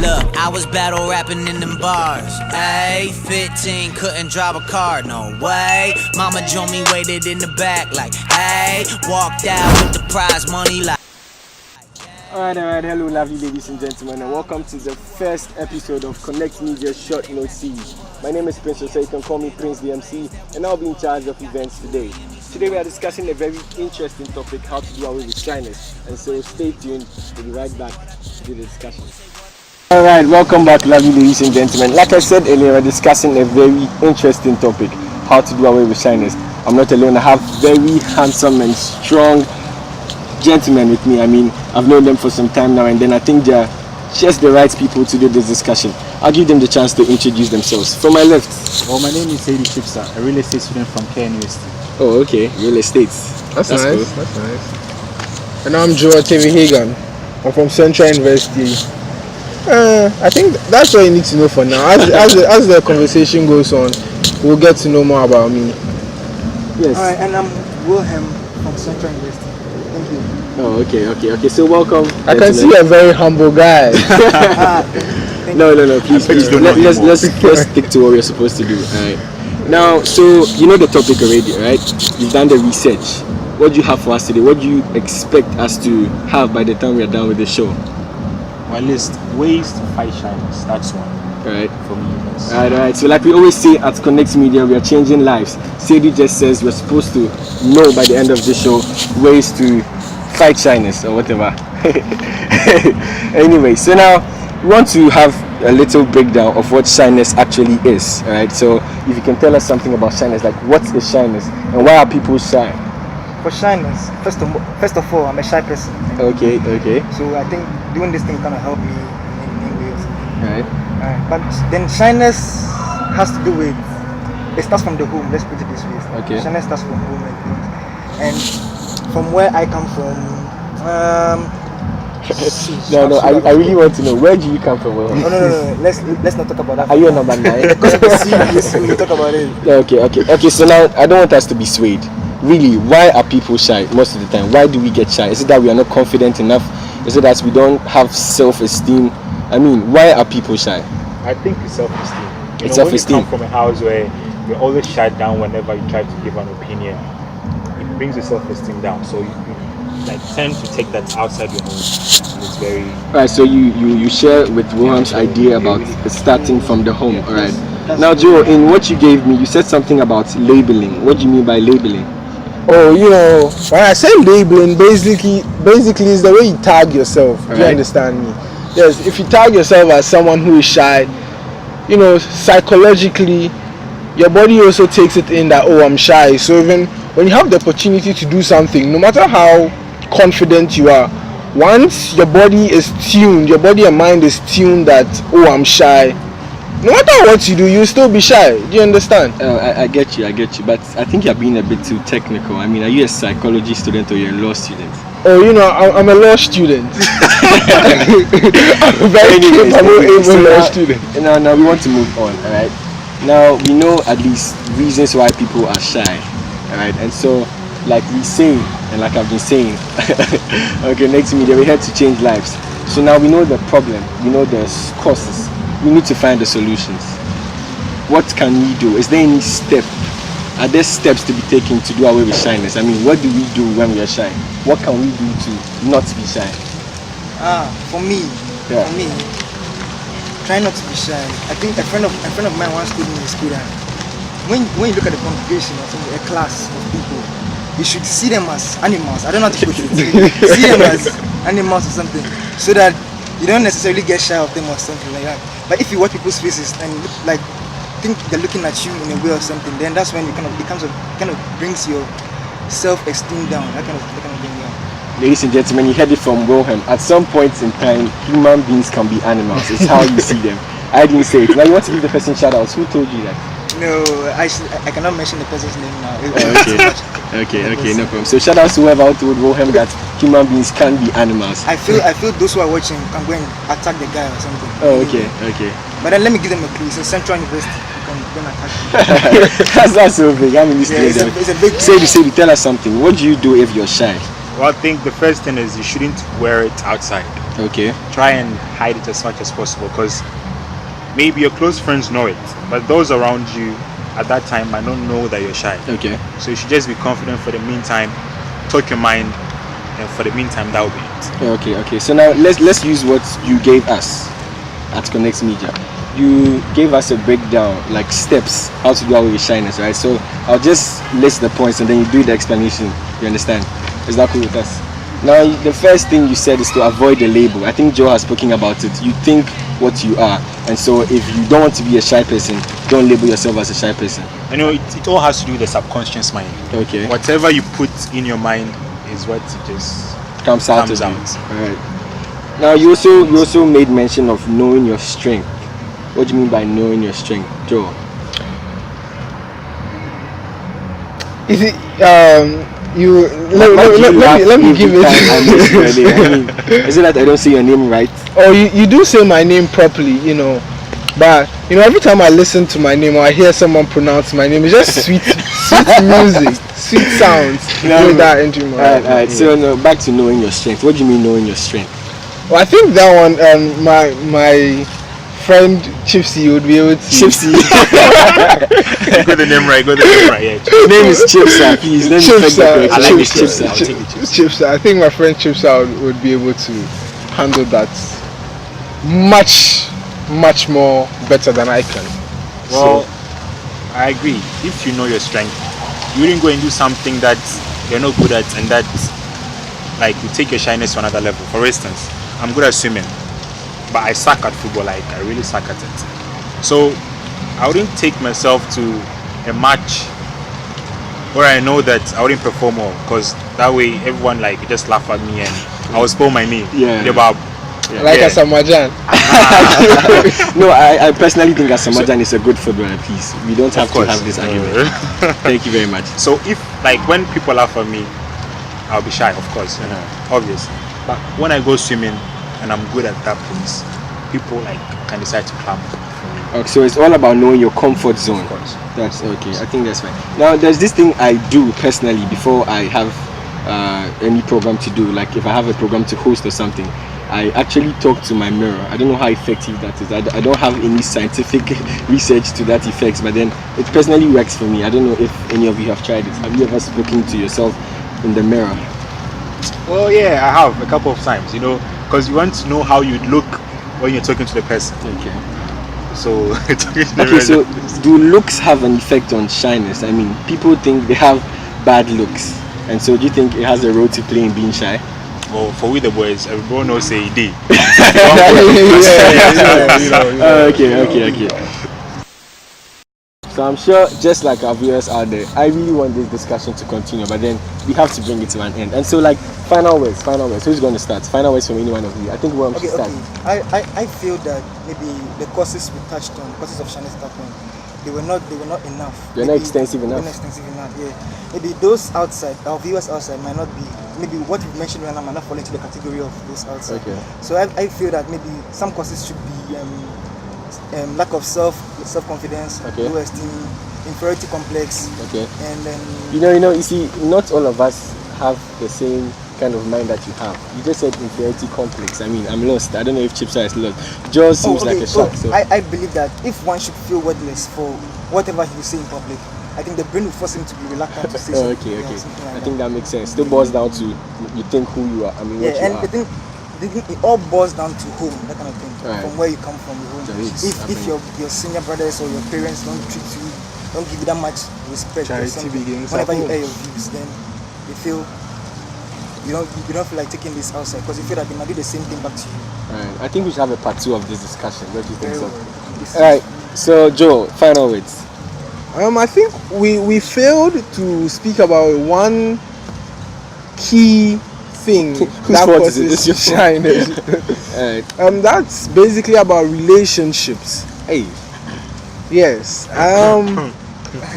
Look, I was battle rapping in them bars. Ayy, 15, couldn't drive a car, no way. Mama joined me, waited in the back like, hey. Walked out with the prize money like. Alright, hello lovely ladies and gentlemen, and welcome to the first episode of Connect Media Short Note Series. My name is Prince, so you can call me Prince the MC, and I'll be in charge of events today. Today we are discussing a very interesting topic, how to do away with shyness. And so stay tuned, we'll be right back to do the discussion. Alright, welcome back lovely ladies and gentlemen. Like I said earlier, we're discussing a very interesting topic, how to do away with shyness. I'm not alone, I have very handsome and strong gentlemen with me. I mean, I've known them for some time now, and then I think they're just the right people to do this discussion. I'll give them the chance to introduce themselves. From my left. Well, my name is Sadie Chipsa, a real estate student from Care University. Oh, okay, real estate. That's nice. Cool. That's nice. And I'm Joe TV Hagan. I'm from Central University. I think that's all you need to know for now. As the conversation goes on, we'll get to know more about me. Yes. Alright, and I'm Wilhelm from Central University. Thank you. Oh, okay. So welcome. I can see you're a very humble guy. No, please. Let's stick to what we're supposed to do. Alright. Now, so you know the topic already, right? You've done the research. What do you have for us today? What do you expect us to have by the time we are done with the show? My list, ways to fight shyness. That's one. Alright. For me. Yes. Alright. So like we always say at Connect Media, we are changing lives. Sadie just says we're supposed to know by the end of the show ways to fight shyness or whatever. Anyway, so now we want to have a little breakdown of what shyness actually is. Alright. So if you can tell us something about shyness, like what is shyness and why are people shy? For shyness, first of all, I'm a shy person. Okay. So I think doing this thing kind of helped me in ways. Alright. But then shyness has to do with, it starts from the home, let's put it this way. Okay. Shyness starts from home and from where I come from, No, I really want to know, where do you come from? No, let's not talk about that. Are you a number 9? Because it's serious when we talk about it. Okay, so now I don't want us to be swayed. Really, why are people shy most of the time? Why do we get shy? Is it that we are not confident enough? Is it that we don't have self-esteem? I mean, why are people shy? I think it's self-esteem. It's self-esteem. When you come from a house where you're always shut down whenever you try to give an opinion, it brings your self-esteem down. So you like tend to take that outside your home, and it's very. Alright, so you share with Wilhelm's idea about starting from the home. Alright. Now, Joe, in what you gave me, you said something about labeling. What do you mean by labeling? Oh, when I say labeling, basically is the way you tag yourself. Do you understand me? Yes, if you tag yourself as someone who is shy, psychologically, your body also takes it in that, oh, I'm shy. So even when you have the opportunity to do something, no matter how confident you are, once your body is tuned, your body and mind is tuned that, oh, I'm shy, no matter what you do, you'll still be shy. Do you understand? I get you, but I think you're being a bit too technical. I mean, are you a psychology student or you're a law student? Oh, I'm a law student. I'm a very capable law student. Now we want to move on, alright? Now we know at least reasons why people are shy, alright? And so, like we say, and like I've been saying, okay, next media, we're here to change lives. So now we know the problem, we know the causes. We need to find the solutions. What can we do? Is there any step? Are there steps to be taken to do away with shyness? I mean, what do we do when we are shy? What can we do to not be shy? For me, try not to be shy. I think a friend of mine once told me in school that when you look at the congregation or something, a class of people, you should see them as animals. I don't know how to put it. See them as animals or something, so that you don't necessarily get shy of them or something like that. But if you watch people's faces and look, think they're looking at you in a way or something, then that's when it kind of brings your self-esteem down. That kind of thing down. Ladies and gentlemen, you heard it from Wilhelm. At some point in time, human beings can be animals. It's how you see them. I didn't say it. Now you want to give the person shout-outs. Who told you that? No, I cannot mention the person's name now. Okay, no problem. So shout out to whoever told Wilhelm that human beings can be animals. I feel those who are watching can go and attack the guy or something. Oh, okay. But then let me give them a clue. It's in Central University. You can go and attack them. That's so big. I mean, it's a big. Sadie, tell us something. What do you do if you're shy? Well, I think the first thing is you shouldn't wear it outside. Okay. Try and hide it as much as possible, because maybe your close friends know it, but those around you at that time might not know that you're shy. Okay. So you should just be confident for the meantime, talk your mind, and for the meantime, that will be it. Okay. So now let's use what you gave us at Connect Media. You gave us a breakdown, like steps, how to do away with shyness, right? So I'll just list the points and then you do the explanation. You understand? Is that cool with us? Now, the first thing you said is to avoid the label. I think Joe has spoken about it. You think what you are, and so if you don't want to be a shy person, don't label yourself as a shy person. You know, it all has to do with the subconscious mind. Okay. Whatever you put in your mind is what it just Comes out. comes out. All right. Now, you also made mention of knowing your strength. What do you mean by knowing your strength, Joe? Is it let me give it. I mean, is it that I don't say your name right? Oh, you do say my name properly, you know, but you know every time I listen to my name or I hear someone pronounce my name, it's just sweet music, sweet sounds. With that entry. Alright. So no, back to knowing your strength. What do you mean knowing your strength? Well, I think that one, my friend Chipsy would be able to. Chipsy. Got the name right. Yeah. Name is Chipsa. Please let me check the correction. I like this Chipsa. I'll take it, Chipsa. I think my friend Chipsa would be able to handle that much more better than I can. Well, I agree. If you know your strength, you wouldn't go and do something that you're not good at, and that like you take your shyness to another level. For instance, I'm good at swimming, but I suck at football. Like I really suck at it. So I wouldn't take myself to a match where I know that I wouldn't perform well, because that way everyone like just laugh at me and I will spoil my name. Like a Samajan. No, I personally think Asamajan is a good footballer. Please, we don't have to have this argument. Thank you very much. So if like when people laugh at me, I'll be shy, of course, obvious. But when I go swimming and I'm good at that place, people like can decide to clap for me. Okay, so it's all about knowing your comfort zone. Of course. That's okay. I think that's fine. Now, there's this thing I do personally before I have any program to do. Like if I have a program to host or something, I actually talk to my mirror. I don't know how effective that is. I don't have any scientific research to that effect, but then it personally works for me. I don't know if any of you have tried it. Have you ever spoken to yourself in the mirror? Well, yeah, I have a couple of times, you know, because you want to know how you'd look when you're talking to the person. Okay. So, So do looks have an effect on shyness? I mean, people think they have bad looks, and so do you think it has a role to play in being shy? well, for we the boys, everyone knows say day. Okay. So I'm sure, just like our viewers out there, I really want this discussion to continue, but then we have to bring it to an end. And so, like, final words. Who's going to start? Final words from any one of you. I think we're going to start. I feel that maybe the courses we touched on, courses of shyness at that point, they were not enough. They're not extensive enough. Yeah. Maybe those outside, our viewers outside might not be, maybe what we mentioned right now might not fall into the category of those outside. Okay. So I feel that maybe some courses should be lack of self-confidence, Okay. low esteem, inferiority complex. Okay. And then You see, not all of us have the same kind of mind that you have. You just said inferiority complex. I mean, I'm lost. I don't know if Chipsa is lost. Jaws seems like a shock. So I believe that if one should feel worthless for whatever he will say in public, I think the brain will force him to be reluctant to say something. okay. Yeah, something like I think that makes sense. Still boils down to you think who you are. I mean, what you and are. I think it all boils down to home, that kind of thing. Right. From where you come from, your home. So it's- If your senior brothers or your parents don't treat you, don't give you that much respect or Charity something, begins whenever at you home. air your views, then you feel you don't feel like taking this outside because you feel that they might do the same thing back to you. Right. I think we should have a part 2 of this discussion. What do you think, Very so? well. All right. So, Joe, final words. I think we failed to speak about one key thing Whose that is fault it? causes This is your fault. shyness. All right. That's basically about relationships. Hey. Yes.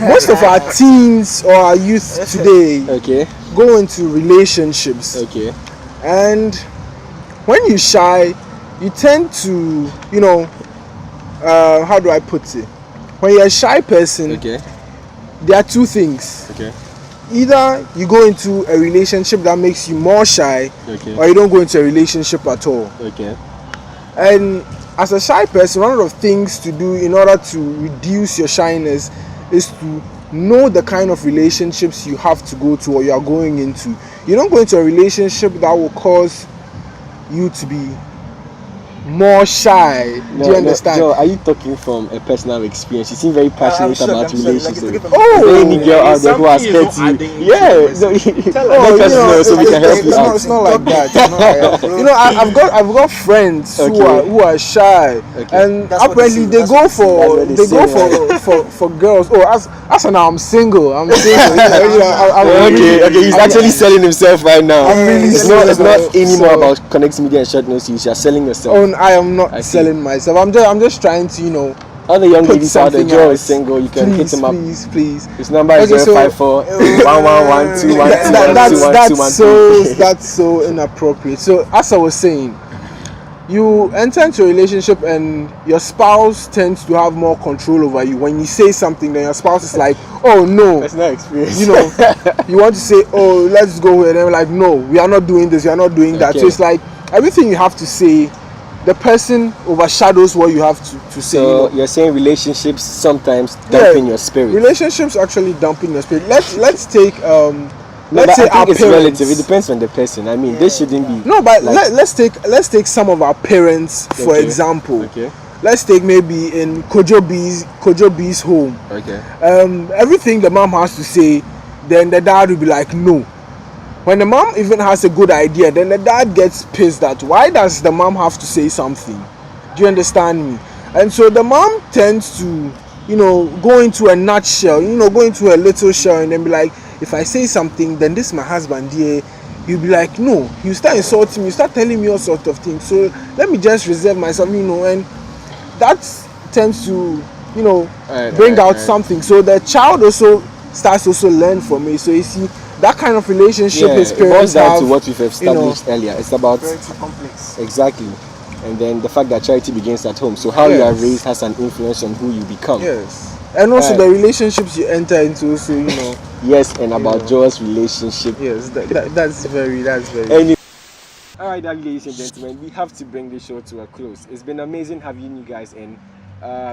Most of our teens or our youth today Okay. go into relationships, Okay. and when you're shy, you tend to, how do I put it? When you're a shy person, Okay. there are two things. Okay. either you go into a relationship that makes you more shy, Okay. or you don't go into a relationship at all. Okay. And as a shy person, one of the things to do in order to reduce your shyness is to know the kind of relationships you have to go to or you are going into. You don't go into a relationship that will cause you to be more shy. Do you understand? Joe, are you talking from a personal experience? You seem very passionate about relationships. Oh, any girl out there who has pet you? Yeah, so let us know so we can help you out. it's not like that. It's not like that. You know, I've got friends who are shy, and That's what apparently they they say. go That's for what they for girls. Oh, as now I'm single. I'm single. He's actually selling himself right now. I'm really it's not selling anymore myself. about Connect Media and Short Notice. You're selling yourself. Oh, I am not I see. selling myself. I'm just trying to, you know, All the young put ladies out there, something Joe out. is single. You can hit Please, him up. please. His number is Okay, so- 054 111 212 that's so inappropriate. So as I was saying, you enter into a relationship and your spouse tends to have more control over you. When you say something, then your spouse is like, oh no, Personal experience. you know, you want to say, oh, let's go here, and they're like, no, we are not doing this, we are not doing that. Okay. So it's like everything you have to say, the person overshadows what you have to say. So You know? you're saying relationships sometimes dampen your spirit. Relationships actually dampen your spirit. Let's take No, let's but say I our think it's parents. relative. It depends on the person. I mean, this shouldn't be. No, but like- let's take some of our parents for Okay. example. Okay. Let's take maybe in Kojo B's home. Okay. Everything the mom has to say, then the dad will be like no. When the mom even has a good idea, then the dad gets pissed at why does the mom have to say something? Do you understand me? And so the mom tends to, you know, go into a nutshell, you know, go into a little shell and then be like, if I say something, then this is my husband here. You'll be like, no. You start insulting me, you start telling me all sorts of things. So let me just reserve myself, you know, and that tends to, you know, bring out something. So the child also starts also learn from it. So you see, that kind of relationship his it boils parents down have, to what we've established earlier. It's about Very complex. exactly, and then the fact that charity begins at home. So how you are Yes. raised has an influence on who you become. yes. And also Right. the relationships you enter into also, you know. Yes, and about know. Joe's relationship. Yes, that's very Any- Alright, ladies and gentlemen, we have to bring this show to a close. It's been amazing having you guys in.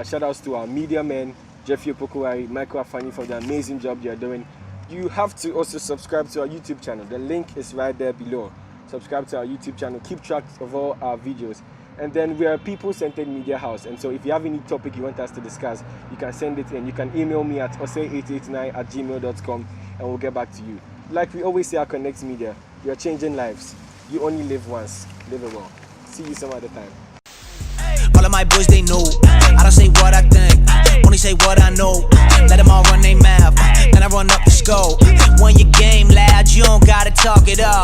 Shout outs to our media men, Jeffrey Opokuwari, Michael Afani, for the amazing job you're doing. You have to also subscribe to our YouTube channel. The link is right there below. Subscribe to our YouTube channel. Keep track of all our videos. And then we are a people-centered media house. And so if you have any topic you want us to discuss, you can send it in. You can email me at osei889@gmail.com and we'll get back to you. Like we always say at Connect Media, we are changing lives. You only live once. Live it well. See you some other time. All of my boys, they know. I don't say what I think, only say what I know. Let them all run their mouth, then I run up the scope. When your game loud, you don't gotta talk it up.